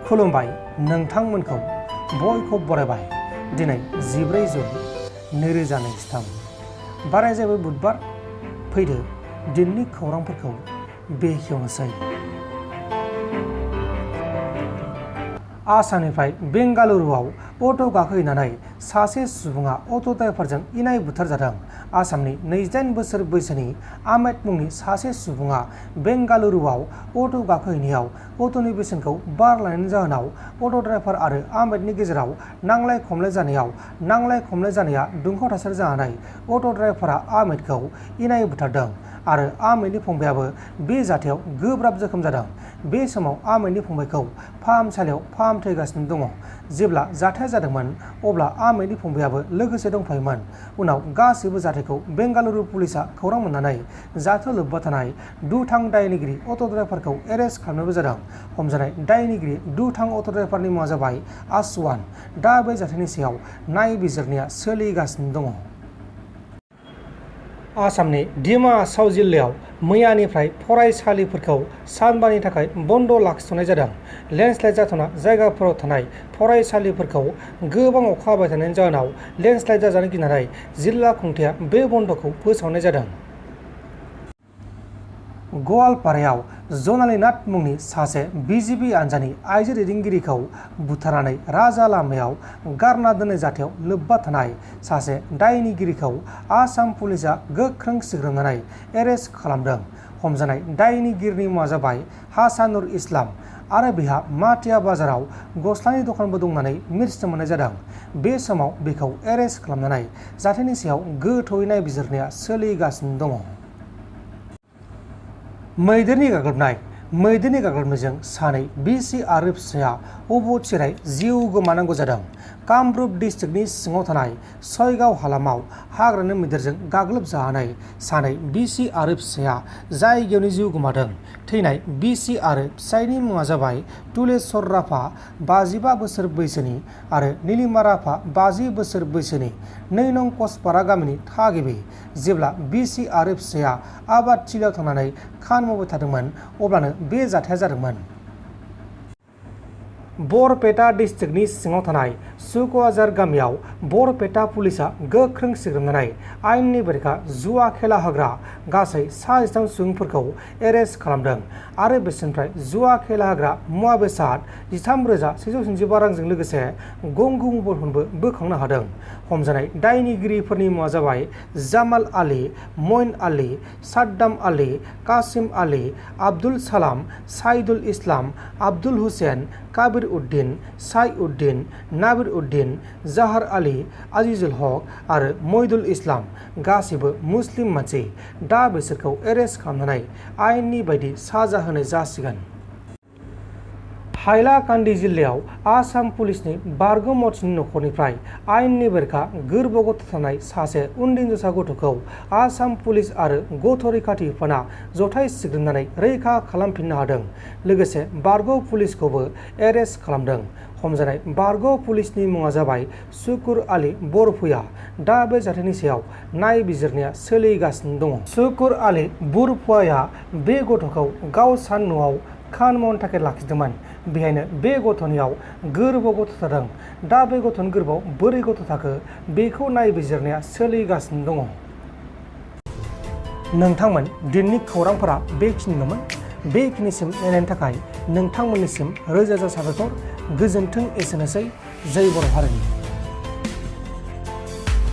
खुलुमबाय नोंथांमोनखौ बयखौ बरायबाय। दिनै 14 जुन 2023 बाराय जाबाय बुधबार। फैदो दिननि खौरांफोरखौ बेखेवनोसै। आसामनिफ्राय बेंगालुरुआव अट' गाखोहैनानै सासे सुबुङा अट' ड्राइभारजों इनाय बुथारजादों। आसामनि 28 बोसोर बैसोनि आहमेद मुंनि सासे सुबुङा बेंगालुरुआव अट' गाखोहैनायाव अट'नि बेसेनखौ बारायनायनि जाहोनाव अट' ड्राइभार आरो आहमेदनि गेजेराव नांलाय खमलाय जानाया दुंहाव थासारि जानानै अट' ड्राइभारा आहमेदखौ इनाय बुथारदों आरो आहमेदनि फंबायाबो बे जाथायाव गोब्राब जोखोम जादों। बे समाव आहमेदनि फंबायखौ फाहामसालियाव फाहामथायगासिनो दङ। जेब्ला जाथाया जादोंमोन अब्ला आहमेदनि फंबायाबो लोगोसे दंफायोमोन। उनाव गासैबो जाथायखौ बेंगालुरु पुलिसा खौरां मोननानै जाथायाव लोब्बा थानाय दुथां दायनिगिरि अट' ड्राइभारखौ एरेस्ट खालामनायबो जादों। हमजानाय दायनिगिरि दुथां अट' ड्राइभारनि मुङा जाबाय आसवान। दा बे जाथायनि सायाव नायबिजिरनाया सोलिगासिनो दङ। आसामनि डिमासाव जिल्लायाव मैयानिफ्राय फरायसालिफोरखौ सानबानि थाखाय बन्द' लाखिथ'नाय जादों। लेन्डस्लाइड जाथावना जायगाफोराव थानाय फरायसालिफोरखौ गोबां अखा हाबाय थानायनि जाहोनाव लेन्डस्लाइड जाजानो गिनानै जिल्ला खुंथाया बे बन्द'खौ फोसावनाय जादों। गवालपारायाव जनालि नाथ मुंनि सासे बिजेपि हानजानि आइजो दैदेनगिरिखौ बुथारनानै राजा लामायाव गारना दोननाय जाथायाव लोब्बा थानाय सासे दायनिगिरिखौ आसाम पुलिसा गोख्रों सिग्रोमनानै एरेस्ट खालामदों। हमजानाय दायनिगिरिनि मुङा जाबाय हासानुर इस्लाम आरो बिहा माटिया बाजाराव गस्लानि दखानबो दं होननानै मिथिनो मोननाय जादों। बे समाव बेखौ एरेस्ट खालामनानै जाथायनि सायाव गोथौयै नायबिजिरनाया सोलिगासिनो दङ। मैदेरनि गाग्लोबनायजों सानै बिसि आरो फिसाया अबथिरायै जिउ गोमानांगौ जादों। कामरुप डिस्ट्रिक्टनि सिङाव थानाय सयगाव हालामाव हाग्रानि मैदेरजों गाग्लोबजानानै सानै बिसि आरो फिसाया जायगायावनो जिउ गोमादों। थैनाय बिसि आरो फिसायनि मुङा जाबाय तुलेश्वर राभा 55 बोसोर बैसोनि आरो नीलिमा राभा 50 बोसोर बैसोनि 2 नं कसपारा गामिनि थागिबि। जेब्ला बिसि आरो फिसाया आबाद थिलियाव थांनानै खामानि मावबाय थादोंमोन अब्लानो बे जाथाया जादोंमोन। बरपेटा डिस्ट्रिक्टनि सिङाव थानाय सुक'आझार गामियाव बरपेटा पुलिसा गोख्रों सिग्रोमनानै आयेननि बेरेखा जुवा खेला होग्रा गासै 13 सुबुंफोरखौ एरेस्ट खालामदों आरो बिसोरनिफ्राय जुवा खेला होग्रा मुवा बेसाद 13,195 रांजों लोगोसे गंगु मबाइल फनबो बोखांनो हादों। हमजानाय दायनिगिरिफोरनि मुङा जाबाय जामाल आली, मइन आली, साद्दाम आली, कासिम आली, आब्दुल सालाम, साइदुल इस्लाम, आब्दुल हुसैन, काबिर उद्दीन, साई उद्दीन, नाबिर उद्दीन, जाहार आली, आजिजुल हक आरो मइदुल इस्लाम। गासैबो मुस्लिम मानसि। दा बिसोरखौ एरेस्ट खालामनानै आयेननि बायदि साजा होनाय जासिगोन। हाइलाकान्दि जिल्लायाव आसाम पुलिसनि बारग' मावथिनि नखरनिफ्राय आयेननि बेरेखा गोरबोआव गथ' थानाय सासे उन्दै हिनजावसा गथ'खौ आसाम पुलिस आरो गथ' रैखाथि बिफाना जथाय सिग्रोमनानै रैखा खालामफिननो हादों। लोगोसे बारग' पुलिसखौबो एरेस्ट खालामदों। हमजानाय बारग' पुलिसनि मुङा जाबाय सुकुर आली बरफुया। दा बे जाथायनि सायाव नायबिजिरनाया सोलिगासिनो दङ। सुकुर आली बरफुयाया बे गथ'खौ गावसा न'आव खामानि मावनो थाखाय लाखिदोंमोन। बेहायनो बे गथ'नियाव गोरबोआव गथ' थादों। दा बे गथ'नि गोरबोआव बोरै गथ' थाखो बेखौ नायबिजिरनाया सोलिगासिनो दङ। नोंथांमोन दिननि खौरांफोरा बेखिनिल'मोन। बेखिनिसिम नायनायनि थाखाय नोंथांमोननिसिम रोजा रोजा साबायखर। गोजोन्थों। एसेनोसै। जै बर' हारिनि।